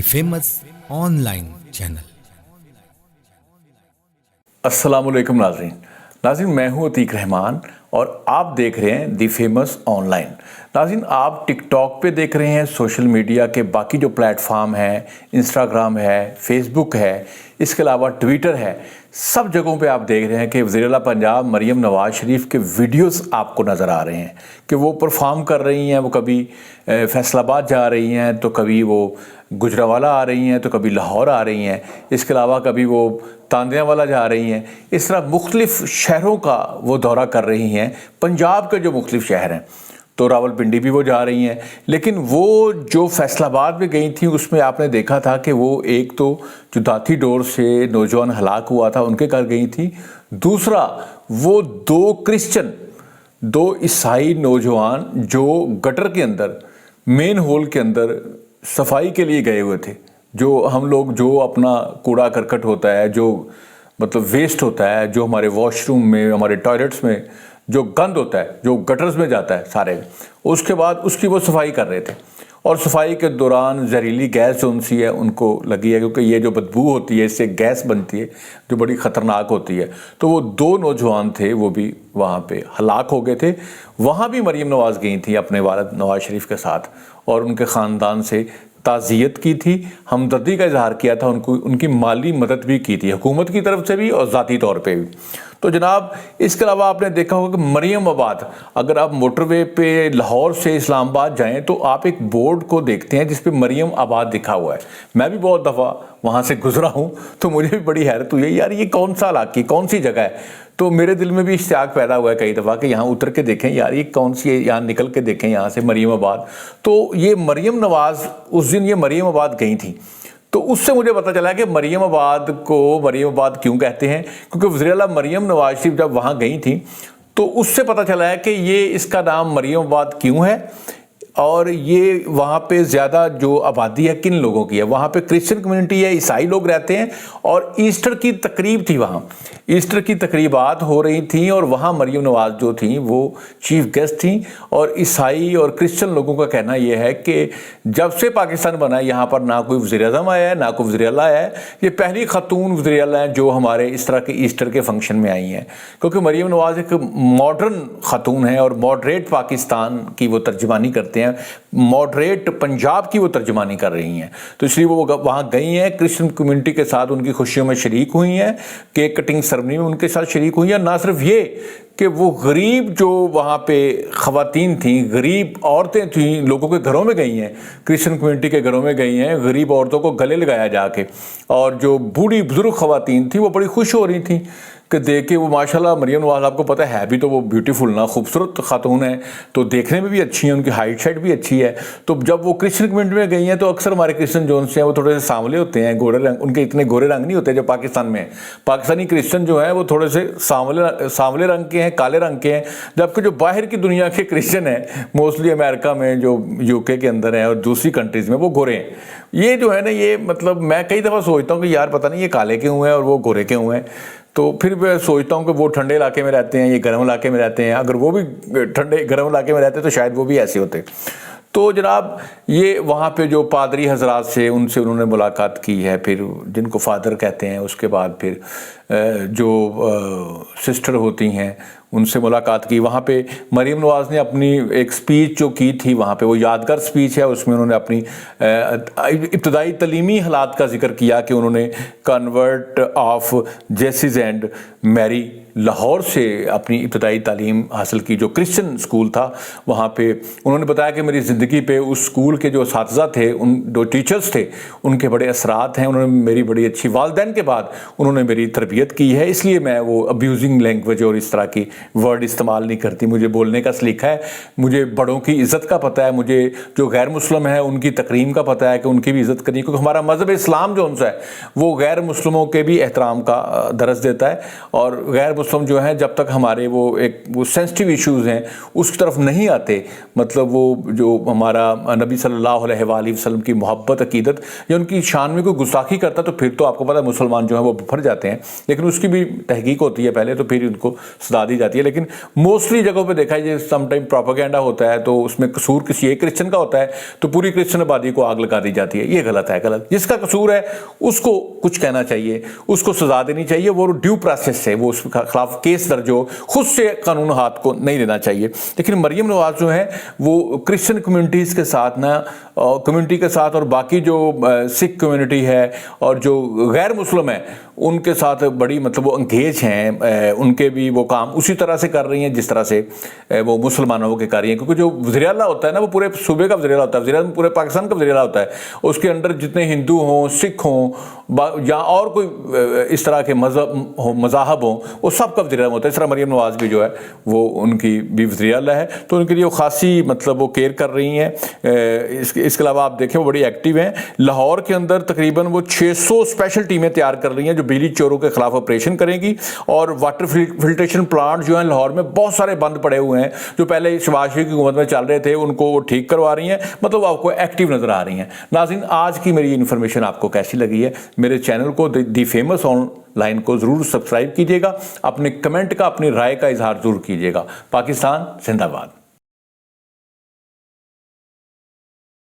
The famous on line channel. السلام علیکم ناظرین، میں ہوں عتیق رحمان اور آپ دیکھ رہے ہیں دی فیمس آن لائن۔ ناظرین، آپ ٹک ٹاک پہ دیکھ رہے ہیں، سوشل میڈیا کے باقی جو پلیٹ فارم ہیں، انسٹاگرام ہے، فیس بک ہے، اس کے علاوہ ٹویٹر ہے، سب جگہوں پہ آپ دیکھ رہے ہیں کہ وزیر اعلیٰ پنجاب مریم نواز شریف کے ویڈیوز آپ کو نظر آ رہے ہیں کہ وہ پرفارم کر رہی ہیں۔ وہ کبھی فیصل آباد جا رہی ہیں، تو کبھی وہ گجرانوالہ آ رہی ہیں، تو کبھی لاہور آ رہی ہیں، اس کے علاوہ کبھی وہ تاندیاں والا جا رہی ہیں۔ اس طرح مختلف شہروں کا وہ دورہ کر رہی ہیں، پنجاب کے جو مختلف شہر ہیں، تو راول پنڈی بھی وہ جا رہی ہیں۔ لیکن وہ جو فیصل آباد میں گئی تھیں، اس میں آپ نے دیکھا تھا کہ وہ ایک تو جو داتی ڈور سے نوجوان ہلاک ہوا تھا ان کے گھر گئی تھیں، دوسرا وہ دو عیسائی نوجوان جو گٹر کے اندر، مین ہول کے اندر صفائی کے لیے گئے ہوئے تھے، جو ہم لوگ جو اپنا کوڑا کرکٹ ہوتا ہے، جو مطلب ویسٹ ہوتا ہے، جو ہمارے واش روم میں، ہمارے ٹوائلٹس میں جو گند ہوتا ہے، جو گٹرز میں جاتا ہے سارے، اس کے بعد اس کی وہ صفائی کر رہے تھے، اور صفائی کے دوران زہریلی گیس جو سی ہے ان کو لگی ہے، کیونکہ یہ جو بدبو ہوتی ہے اس سے گیس بنتی ہے جو بڑی خطرناک ہوتی ہے۔ تو وہ دو نوجوان تھے، وہ بھی وہاں پہ ہلاک ہو گئے تھے۔ وہاں بھی مریم نواز گئی تھیں اپنے والد نواز شریف کے ساتھ، اور ان کے خاندان سے تعزیت کی تھی، ہمدردی کا اظہار کیا تھا، ان کی مالی مدد بھی کی تھی، حکومت کی طرف سے بھی اور ذاتی طور پہ بھی۔ تو جناب، اس کے علاوہ آپ نے دیکھا ہوگا کہ مریم آباد، اگر آپ موٹر وے پہ لاہور سے اسلام آباد جائیں تو آپ ایک بورڈ کو دیکھتے ہیں جس پہ مریم آباد لکھا ہوا ہے۔ میں بھی بہت دفعہ وہاں سے گزرا ہوں، تو مجھے بھی بڑی حیرت ہوئی ہے، یار یہ کون سا علاقہ، کون سی جگہ ہے؟ تو میرے دل میں بھی اشتیاق پیدا ہوا ہے کئی دفعہ کہ یہاں اتر کے دیکھیں، یار یہ کون سی ہے، یہاں نکل کے دیکھیں یہاں سے مریم آباد۔ تو یہ مریم نواز اس دن یہ مریم آباد گئی تھیں، تو اس سے مجھے پتہ چلا کہ مریم آباد کو مریم آباد کیوں کہتے ہیں، کیونکہ وزیر اعلیٰ مریم نواز شریف جب وہاں گئی تھیں تو اس سے پتہ چلا ہے کہ یہ اس کا نام مریم آباد کیوں ہے، اور یہ وہاں پہ زیادہ جو آبادی ہے کن لوگوں کی ہے۔ وہاں پہ کرسچن کمیونٹی ہے، عیسائی لوگ رہتے ہیں، اور ایسٹر کی تقریب تھی، وہاں ایسٹر کی تقریبات ہو رہی تھیں، اور وہاں مریم نواز جو تھیں وہ چیف گیسٹ تھیں۔ اور عیسائی اور کرسچن لوگوں کا کہنا یہ ہے کہ جب سے پاکستان بنا ہے یہاں پر نہ کوئی وزیر اعظم آیا ہے، نہ کوئی وزیر اعلیٰ آیا ہے، یہ پہلی خاتون وزیر اعلیٰ ہیں جو ہمارے اس طرح کے ایسٹر کے فنکشن میں آئی ہیں، کیونکہ مریم نواز ایک ماڈرن خاتون ہے اور ماڈریٹ پاکستان کی وہ ترجمانی کرتے ہیں، ماڈریٹ پنجاب کی وہ ترجمانی کر رہی ہیں۔ تو اس لیے وہ وہاں گئی ہیں، کرسچن کمیونٹی کے ساتھ ان کی خوشیوں میں شریک ہوئی ہیں، کیک کٹنگ سرمنی میں ان کے ساتھ شریک ہوئی ہیں۔ نہ صرف یہ کہ وہ غریب جو وہاں پہ خواتین تھیں، غریب عورتیں تھیں، لوگوں کے گھروں میں گئی ہیں، کرسچن کمیونٹی کے گھروں میں گئی ہیں، غریب عورتوں کو گلے لگایا جا کے، اور جو بوڑھی بزرگ خواتین تھیں وہ بڑی خوش ہو رہی تھیں کہ دیکھ کے وہ ماشاءاللہ مریم نواز، آپ کو پتہ ہے بھی تو وہ بیوٹیفل نا، خوبصورت خاتون ہیں، تو دیکھنے میں بھی اچھی ہیں، ان کی ہائٹ شائٹ بھی اچھی ہے۔ تو جب وہ کرسچن کمیونٹی میں گئی ہیں تو اکثر ہمارے کرسچن جو ہیں وہ تھوڑے سے سانولے ہوتے ہیں، گورے رنگ، ان کے اتنے گورے رنگ نہیں ہوتے جو پاکستان میں ہیں۔ پاکستانی کرسچن جو ہیں وہ تھوڑے سے سانولے رنگ کے ہیں، کالے رنگ کے ہیں، جبکہ جو باہر کی دنیا کے کرسچن ہیں، موسٹلی امریکہ میں، جو یو کے اندر ہیں اور دوسری کنٹریز میں، وہ گورے ہیں۔ یہ جو ہے نا، یہ مطلب میں کئی دفعہ سوچتا ہوں کہ یار پتہ نہیں یہ کالے کیوں ہیں اور وہ گورے کیوں ہیں۔ تو پھر میں سوچتا ہوں کہ وہ ٹھنڈے علاقے میں رہتے ہیں، یہ گرم علاقے میں رہتے ہیں، اگر وہ بھی ٹھنڈے گرم علاقے میں رہتے تو شاید وہ بھی ایسے ہوتے۔ تو جناب، یہ وہاں پہ جو پادری حضرات سے ان سے انہوں نے ملاقات کی ہے، پھر جن کو فادر کہتے ہیں، اس کے بعد پھر جو سسٹر ہوتی ہیں ان سے ملاقات کی۔ وہاں پہ مریم نواز نے اپنی ایک سپیچ جو کی تھی وہاں پہ، وہ یادگار سپیچ ہے، اس میں انہوں نے اپنی ابتدائی تعلیمی حالات کا ذکر کیا کہ انہوں نے کانورٹ آف جیسز اینڈ میری لاہور سے اپنی ابتدائی تعلیم حاصل کی، جو کرسچن سکول تھا وہاں پہ۔ انہوں نے بتایا کہ میری زندگی پہ اس سکول کے جو اساتذہ تھے، ان جو ٹیچرز تھے، ان کے بڑے اثرات ہیں، انہوں نے میری بڑی اچھی، والدین کے بعد انہوں نے میری تربیت کی ہے، اس لیے میں وہ ابیوزنگ لینگویج اور اس طرح کی ورڈ استعمال نہیں کرتی، مجھے بولنے کا سلیقہ ہے، مجھے بڑوں کی عزت کا پتہ ہے، مجھے جو غیر مسلم ہیں ان کی تکریم کا پتہ ہے کہ ان کی بھی عزت کرنی، کیونکہ ہمارا مذہب اسلام جو ان سے ہے وہ غیر مسلموں کے بھی احترام کا درس دیتا ہے، اور غیر مسلم جو ہیں جب تک ہمارے وہ سینسٹیو ایشوز ہیں اس کی طرف نہیں آتے، مطلب وہ جو ہمارا نبی صلی اللہ علیہ وآلہ وسلم کی محبت عقیدت یا ان کی شان میں کوئی گستاخی کرتا تو پھر تو آپ کو پتہ ہے مسلمان جو ہیں وہ بھر جاتے ہیں، لیکن اس کی بھی تحقیق ہوتی ہے پہلے، تو پھر ان کو سزا دی جاتی ہے۔ لیکن موسٹلی جگہوں پہ دیکھا جائے سم ٹائم پروپیگنڈا ہوتا ہے تو اس میں قصور کسی ایک کرسچن کا ہوتا ہے تو پوری کرسچن آبادی کو آگ لگا دی جاتی ہے، یہ غلط ہے۔ غلط جس کا قصور ہے اس کو کچھ کہنا چاہیے، اس کو سزا دینی چاہیے، وہ ڈیو پروسیس سے وہ اس کے خلاف کیس درج ہو، خود سے قانون ہاتھ کو نہیں لینا چاہیے۔ لیکن مریم نواز جو ہیں وہ کرسچن کمیونٹیز کے ساتھ کمیونٹی کے ساتھ اور باقی جو سکھ کمیونٹی ہے اور جو غیر مسلم ہیں ان کے ساتھ بڑی مطلب وہ انگیج ہیں، ان کے بھی وہ کام اسی طرح سے کر رہی ہیں جس طرح سے وہ مسلمانوں کے کر رہی ہیں، کیونکہ جو وزیر اعلیٰ ہوتا ہے نا وہ پورے صوبے کا وزیر اعلیٰ ہوتا ہے، وزیر اعلیٰ پورے پاکستان کا وزیر اعلیٰ ہوتا ہے، اس کے اندر جتنے ہندو ہوں، سکھ ہوں یا اور کوئی اس طرح کے مذاہب ہوں وہ سب کا وزیر اعلیٰ ہوتا ہے۔ اس طرح مریم نواز بھی جو ہے وہ ان کی بھی وزیر اعلیٰ ہے، تو ان کے لیے وہ خاصی مطلب وہ کیئر کر رہی ہیں۔ اس کے علاوہ آپ دیکھیں وہ بڑی ایکٹیو ہیں، لاہور کے اندر تقریباً وہ 600 اسپیشل ٹیمیں تیار کر رہی ہیں جو بجلی چوروں کے خلاف آپریشن کریں گی، اور واٹر فلٹریشن پلانٹ جو ہیں لاہور میں بہت سارے بند پڑے ہوئے ہیں جو پہلے شہباز شریف کی حکومت میں چل رہے تھے ان کو ٹھیک کروا رہی ہیں، مطلب آپ کو ایکٹیو نظر آ رہی ہیں۔ ناظرین آج کی میری انفارمیشن آپ کو کیسی لگی ہے؟ میرے چینل کو دی فیمس آن لائن کو ضرور سبسکرائب کیجیے گا، اپنے کمنٹ کا اپنی رائے کا اظہار ضرور کیجیے گا۔ پاکستان زندہ باد۔